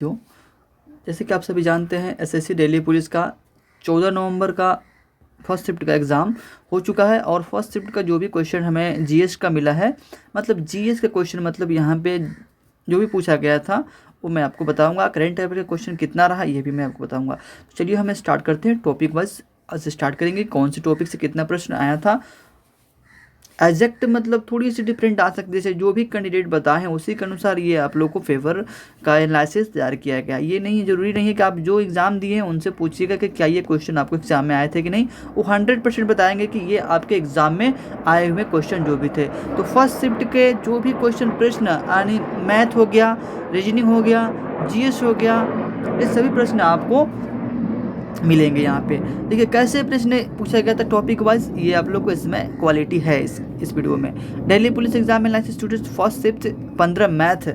क्यों? जैसे कि आप सभी जानते हैं एसएससी दिल्ली पुलिस का 14 नवंबर का फर्स्ट शिफ्ट का एग्ज़ाम हो चुका है और फर्स्ट शिफ्ट का जो भी क्वेश्चन हमें जीएस का मिला है, मतलब जीएस का क्वेश्चन, मतलब यहाँ पे जो भी पूछा गया था वो मैं आपको बताऊंगा। करंट अफेयर का क्वेश्चन कितना रहा ये भी मैं आपको बताऊंगा। तो चलिए हमें स्टार्ट करते हैं, टॉपिक वाइज से स्टार्ट करेंगे, कौन से टॉपिक से कितना प्रश्न आया था। एग्जैक्ट मतलब थोड़ी सी डिफरेंट आ सकती है, जैसे जो भी कैंडिडेट बताए हैं उसी के अनुसार ये आप लोग को फेवर का एनालिसिस तैयार किया गया। ये नहीं, जरूरी नहीं है कि आप जो एग्ज़ाम दिए हैं उनसे पूछिएगा कि क्या ये क्वेश्चन आपको एग्जाम में आए थे कि नहीं। वो 100% बताएंगे कि ये आपके एग्जाम में आए हुए क्वेश्चन जो भी थे। तो फर्स्ट शिफ्ट के जो भी क्वेश्चन प्रश्न यानी मैथ हो गया, रीजनिंग हो गया, जीएस हो गया, ये सभी प्रश्न आपको मिलेंगे यहाँ पे। देखिए कैसे प्रश्न पूछा गया था टॉपिक वाइज, ये आप लोग को इसमें क्वालिटी है इस वीडियो में। दिल्ली पुलिस एग्जाम में licence students first shift 15 math.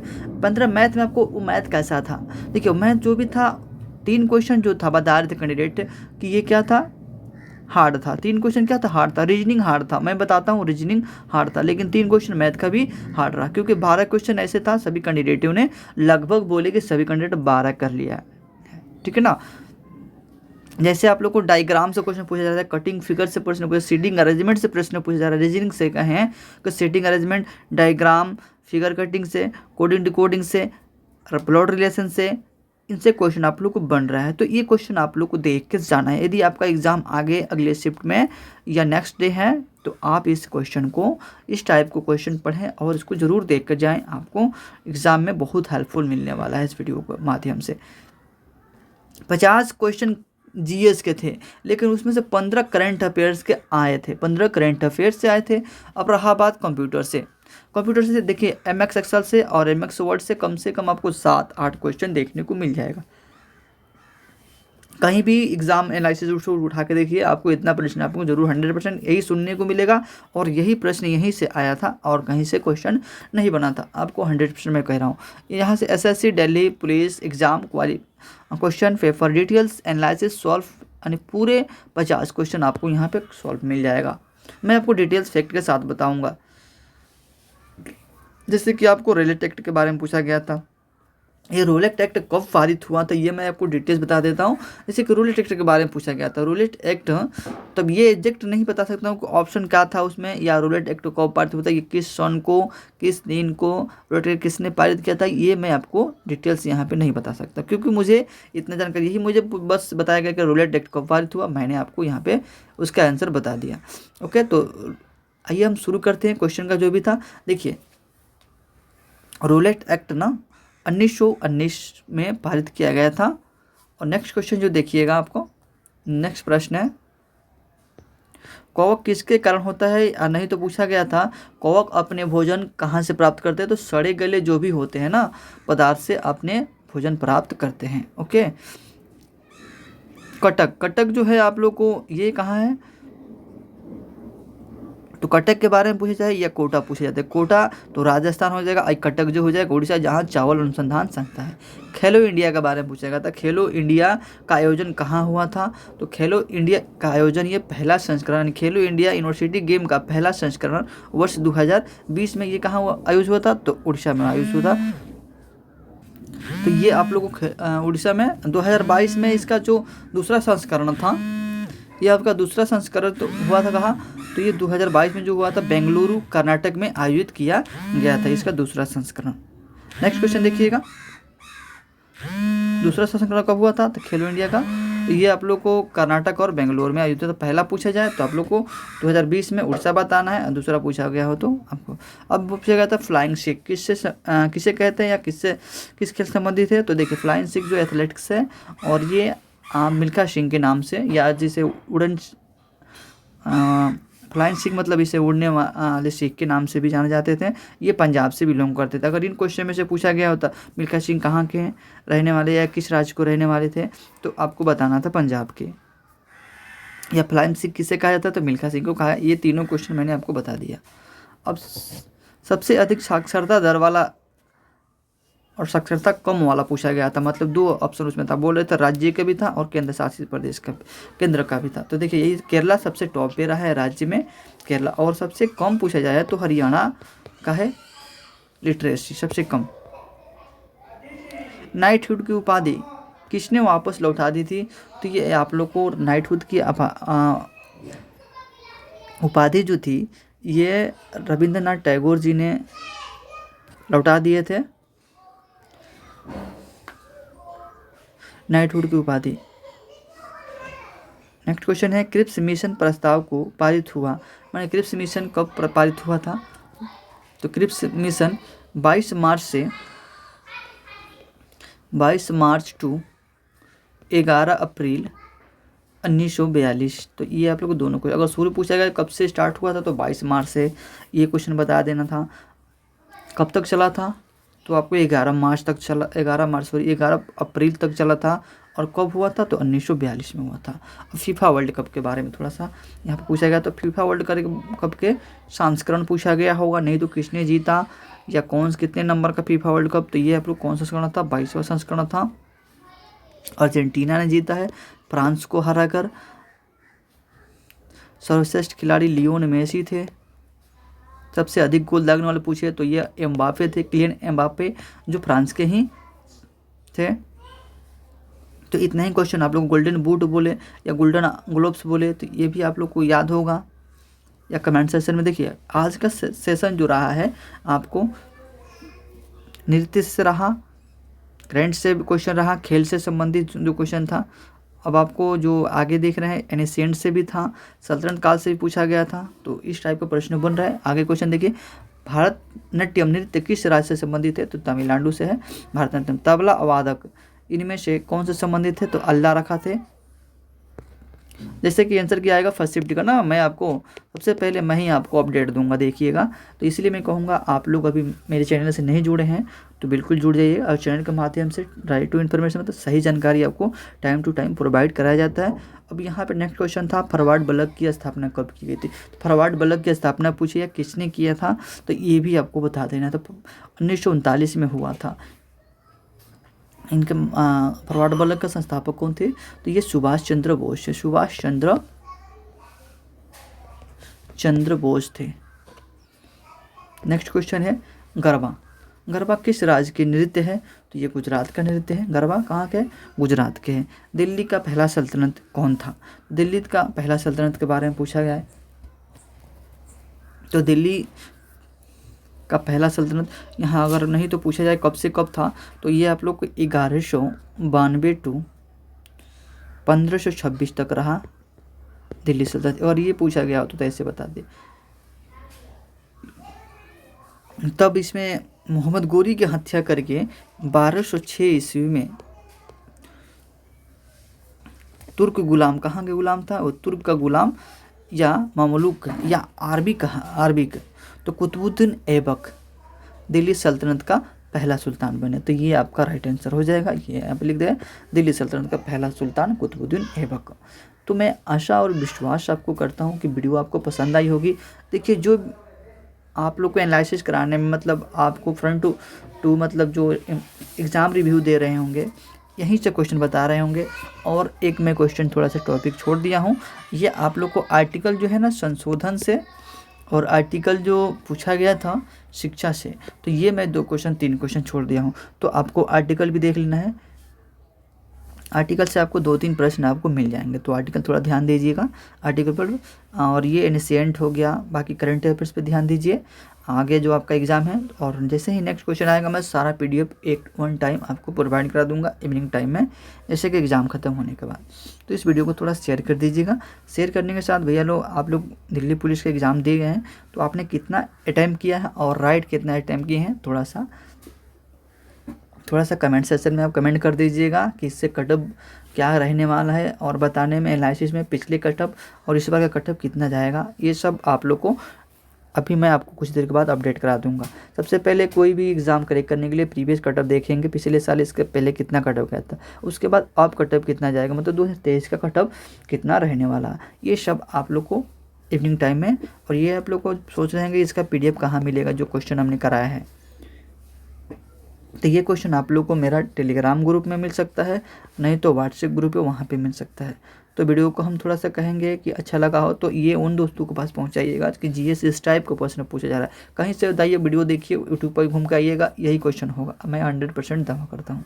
15 math में आपको वो मैथ कैसा था, देखिए मैथ जो भी था 3 क्वेश्चन जो था बता रहे थे कैंडिडेट कि ये क्या था, हार्ड था। 3 क्वेश्चन क्या था, हार्ड था। रीजनिंग हार्ड था, मैं बताता हूँ रीजनिंग हार्ड था, लेकिन 3 क्वेश्चन मैथ का भी हार्ड रहा, क्योंकि 12 क्वेश्चन ऐसे था सभी कैंडिडेटों ने लगभग बोले कि सभी कैंडिडेट 12 कर लिया है, ठीक है ना। जैसे आप लोग को डायग्राम से क्वेश्चन पूछा जा रहा है, कटिंग फिगर से प्रश्न पूछा, सीटिंग अरेंजमेंट से प्रश्न पूछा जा रहा है, रीजनिंग से कहें कि seating arrangement, diagram, figure cutting से, कोडिंग डिकोडिंग से, प्लॉट रिलेशन से, इनसे क्वेश्चन आप लोग को बन रहा है। तो ये क्वेश्चन आप लोग को देख के जाना है। यदि आपका एग्जाम आगे अगले शिफ्ट में या नेक्स्ट डे है तो आप इस क्वेश्चन को, इस टाइप को क्वेश्चन पढ़ें और इसको जरूर देख कर जाएँ, आपको एग्जाम में बहुत हेल्पफुल मिलने वाला है इस वीडियो के माध्यम से। 50 क्वेश्चन जीएस के थे, लेकिन उसमें से 15 करंट अफेयर्स के आए थे, 15 करंट अफेयर्स से आए थे। अब रहा बात कंप्यूटर से। कंप्यूटर से देखिए एमएक्स एक्सेल से और एमएक्स वर्ड से कम आपको 7-8 क्वेश्चन देखने को मिल जाएगा। कहीं भी एग्जाम एनालिसिस उठा के देखिए, आपको इतना प्रश्न आपको जरूर 100% यही सुनने को मिलेगा और यही प्रश्न यहीं से आया था और कहीं से क्वेश्चन नहीं बना था, आपको 100% मैं कह रहा हूँ। यहाँ से SSC Delhi police exam question paper details analysis solve, यानी पूरे 50 क्वेश्चन आपको यहाँ पे सॉल्व मिल जाएगा। मैं आपको डिटेल्स फैक्ट के साथ बताऊँगा। जैसे कि आपको रेलवे एक्ट के बारे में पूछा गया था, ये रूलेट एक्ट कब पारित हुआ था ये मैं आपको डिटेल्स बता देता हूँ। जैसे कि रूलेट एक्ट के बारे में पूछा गया था, रूलेट एक्ट, तब ये एग्जैक्ट नहीं बता सकता हूँ ऑप्शन क्या था उसमें, या रूलेट एक्ट कब पारित हुआ था, ये किस सन को, किस दिन को रूलेट एक्ट किसने पारित किया था, ये मैं आपको डिटेल्स यहाँ पे नहीं बता सकता, क्योंकि मुझे इतना जानकारी, यही मुझे बस बताया गया कि रूलेट एक्ट कब पारित हुआ, मैंने आपको यहाँ पे उसका आंसर बता दिया। ओके, तो आइए हम शुरू करते हैं क्वेश्चन का जो भी था। देखिए रूलेट एक्ट ना 1919 में पारित किया गया था। और नेक्स्ट क्वेश्चन जो देखिएगा, आपको नेक्स्ट प्रश्न है, कवक किसके कारण होता है, या नहीं तो पूछा गया था कवक अपने भोजन कहाँ से प्राप्त करते हैं, तो सड़े गले जो भी होते हैं ना पदार्थ से अपने भोजन प्राप्त करते हैं। ओके, कटक, कटक जो है आप लोग को ये कहाँ है, तो कटक के बारे में पूछा जाए या कोटा पूछा जाता है, कोटा तो राजस्थान हो जाएगा, कटक जो हो जाएगा उड़ीसा, जहाँ चावल अनुसंधान संस्था है। खेलो इंडिया के बारे में पूछा गया था, खेलो इंडिया का आयोजन कहाँ हुआ था, तो खेलो इंडिया का आयोजन, ये पहला संस्करण, खेलो इंडिया यूनिवर्सिटी गेम का पहला संस्करण वर्ष 2020 में ये कहाँ हुआ, आयोजित हुआ था, तो उड़ीसा में आयोजित हुआ था। तो ये आप लोगों को उड़ीसा में 2022 में इसका जो दूसरा संस्करण था, ये आपका दूसरा संस्करण तो हुआ था कहाँ, तो ये 2022 में जो हुआ था बेंगलुरु कर्नाटक में आयोजित किया गया था इसका दूसरा संस्करण। नेक्स्ट क्वेश्चन देखिएगा, दूसरा संस्करण कब हुआ था, तो खेलो इंडिया का, तो ये आप लोग को कर्नाटक और बेंगलुरु में आयोजित था। पहला पूछा जाए तो आप लोग को 2020 में उड़ीसा बताना है, और दूसरा पूछा गया हो तो आपको, अब पूछा गया था फ्लाइंग सिख किसे कहते हैं या किस खेल संबंधित है, तो देखिए फ्लाइंग सिख जो एथलेटिक्स है, और ये मिल्खा सिंह के नाम से, या जिसे उड़न फ्लाइंग सिख मतलब इसे उड़ने वाले सिख के नाम से भी जाने जाते थे, ये पंजाब से बिलोंग करते थे। अगर इन क्वेश्चन में से पूछा गया होता मिल्खा सिंह कहाँ के रहने वाले या किस राज्य को रहने वाले थे, तो आपको बताना था पंजाब के। या फ्लाइंग सिख किसे कहा जाता है, तो मिल्खा सिंह को कहा। ये तीनों क्वेश्चन मैंने आपको बता दिया। अब सबसे अधिक साक्षरता दर वाला और साक्षरता कम वाला पूछा गया था, मतलब 2 ऑप्शन उसमें था, बोल रहे थे राज्य का भी था और केंद्र शासित प्रदेश का, केंद्र का भी था। तो देखिए यही केरला सबसे टॉप पे रहा है राज्य में, केरला, और सबसे कम पूछा जाए तो हरियाणा का है लिटरेसी सबसे कम। नाइटहुड की उपाधि किसने वापस लौटा दी थी? तो ये आप लोग को नाइटहुड की उपाधि जो थी ये रविंद्रनाथ टैगोर जी ने लौटा दिए थे, नाइटहुड की उपाधि। नेक्स्ट क्वेश्चन है क्रिप्स मिशन प्रस्ताव को पारित हुआ, मैंने क्रिप्स मिशन कब पारित हुआ था? तो क्रिप्स मिशन 22 मार्च टू 11 अप्रैल 1942। तो ये आप लोग को दोनों को, अगर शुरू पूछा गया कब से स्टार्ट हुआ था तो 22 मार्च से ये क्वेश्चन बता देना था। कब तक चला था? तो आपको 11 अप्रैल तक चला था। और कब हुआ था? तो 1942 में हुआ था। फीफा वर्ल्ड कप के बारे में थोड़ा सा यहाँ पर पूछा गया, तो फीफा वर्ल्ड कप के संस्करण पूछा गया होगा, नहीं तो किसने जीता या कितने नंबर का फीफा वर्ल्ड कप? तो ये आप लोग कौन सा संस्करण था? 22वां संस्करण था। अर्जेंटीना ने जीता है फ्रांस को हराकर। सर्वश्रेष्ठ खिलाड़ी लियोन मेसी थे। सबसे अधिक गोल दागने वाले पूछे तो ये एम्बापे थे, किलियन एम्बापे, जो फ्रांस के ही थे। तो इतना ही क्वेश्चन आप लोग गोल्डन बूट बोले या गोल्डन ग्लोब्स बोले तो ये भी आप लोग को याद होगा या कमेंट सेक्शन में देखिए। आज का सेशन जो रहा है आपको नृत्य से रहा, करंट से क्वेश्चन रहा, खेल से संबंधित जो क्वेश्चन था। अब आपको जो आगे देख रहे हैं एनिशिएंट से भी था, सल्तनत काल से भी पूछा गया था। तो इस टाइप का प्रश्न बन रहा है। आगे क्वेश्चन देखिए, भारतनाट्यम नृत्य किस राज्य से संबंधित है? तो तमिलनाडु से है भारतनाट्यम। तबला वादक इनमें से कौन से संबंधित है? तो अल्लाह रखा थे। जैसे कि आंसर क्या आएगा फर्स्ट शिफ्ट का ना, मैं आपको सबसे पहले मैं ही आपको अपडेट दूंगा, देखिएगा। तो इसलिए मैं कहूँगा आप लोग अभी मेरे चैनल से नहीं जुड़े हैं तो बिल्कुल जुड़ जाइए। और चैनल के माध्यम से राइट टू इन्फॉर्मेशन मतलब सही जानकारी आपको टाइम टू टाइम प्रोवाइड कराया जाता है। अब यहाँ पर नेक्स्ट क्वेश्चन था फॉरवर्ड ब्लॉक की स्थापना कब की गई थी? फॉरवर्ड ब्लॉक की स्थापना पूछी है किसने किया था? तो ये भी आपको बता देना। तो 1939 में हुआ था। इनके फॉरवर्ड ब्लॉक का संस्थापक कौन थे? तो ये सुभाष चंद्र बोस है, सुभाष चंद्र बोस थे। नेक्स्ट क्वेश्चन है गरबा। गरबा किस राज्य की नृत्य है? तो ये गुजरात का नृत्य है। गरबा कहाँ के? गुजरात के हैं। दिल्ली का पहला सल्तनत कौन था? दिल्ली का पहला सल्तनत के बारे में पूछा गया है। तो दिल्ली का पहला सल्तनत यहाँ अगर नहीं तो पूछा जाए कब से कब था, तो ये आप लोग को 1192 टू 1526 तक रहा दिल्ली सल्तनत। और ये पूछा गया हो तो ऐसे बता दे। तब इसमें मोहम्मद गोरी की हत्या करके 1206 ईस्वी में तुर्क गुलाम, कहाँ के गुलाम था? वो तुर्क का गुलाम या ममलूक या आरबिक तो कुतुबुद्दीन ऐबक दिल्ली सल्तनत का पहला सुल्तान बने। तो ये आपका राइट आंसर हो जाएगा। ये आप लिख दें दिल्ली सल्तनत का पहला सुल्तान कुतुबुद्दीन ऐबक। तो मैं आशा और विश्वास आपको करता हूँ कि वीडियो आपको पसंद आई होगी। देखिए जो आप लोग को एनालिसिस कराने में मतलब आपको फ्रंट टू मतलब जो एग्ज़ाम रिव्यू दे रहे होंगे यहीं से क्वेश्चन बता रहे होंगे। और एक मैं क्वेश्चन थोड़ा सा टॉपिक छोड़ दिया हूँ, ये आप लोग को आर्टिकल जो है ना संशोधन से और आर्टिकल जो पूछा गया था शिक्षा से, तो ये मैं 3 क्वेश्चन छोड़ दिया हूँ। तो आपको आर्टिकल भी देख लेना है। आर्टिकल से आपको 2-3 प्रश्न आपको मिल जाएंगे, तो आर्टिकल थोड़ा ध्यान दीजिएगा आर्टिकल पर। और ये एनिशिएंट हो गया, बाकी करंट अफेयर्स पे ध्यान दीजिए आगे जो आपका एग्ज़ाम है। और जैसे ही नेक्स्ट क्वेश्चन आएगा मैं सारा PDF एक वन टाइम आपको प्रोवाइड करा दूंगा इवनिंग टाइम में, जैसे कि एग्ज़ाम ख़त्म होने के बाद। तो इस वीडियो को थोड़ा शेयर कर दीजिएगा। शेयर करने के साथ भैया लोग आप लोग दिल्ली पुलिस का एग्ज़ाम दे गए हैं तो आपने कितना अटैम्प्ट किया है और राइट कितना अटैम्प्ट किए हैं, थोड़ा सा कमेंट सेक्शन में आप कमेंट कर दीजिएगा कि इससे कटअप क्या रहने वाला है, और बताने में एनालिसिस में पिछले कटअप और इस बार का कटअप कितना जाएगा, ये सब आप लोग को अभी मैं आपको कुछ देर के बाद अपडेट करा दूंगा। सबसे पहले कोई भी एग्ज़ाम क्रैक करने के लिए प्रीवियस कटअप देखेंगे, पिछले साल इसके पहले कितना कटअप गया था, उसके बाद अब कटअप कितना जाएगा, मतलब 2023 का कटअप कितना रहने वाला, ये सब आप लोग को इवनिंग टाइम में। और ये आप लोग को सोच रहे हैं कि इसका PDF कहाँ मिलेगा जो क्वेश्चन हमने कराया है। तो ये क्वेश्चन आप लोग को मेरा टेलीग्राम ग्रुप में मिल सकता है, नहीं तो व्हाट्सएप ग्रुप है वहाँ पे मिल सकता है। तो वीडियो को हम थोड़ा सा कहेंगे कि अच्छा लगा हो तो ये उन दोस्तों के पास पहुँचाइएगा कि जीएस इस टाइप का प्रश्न पूछा जा रहा है। कहीं से बताइए, वीडियो देखिए, यूट्यूब पर घूम के आइएगा, यही क्वेश्चन होगा, मैं 100% दावा करता हूँ।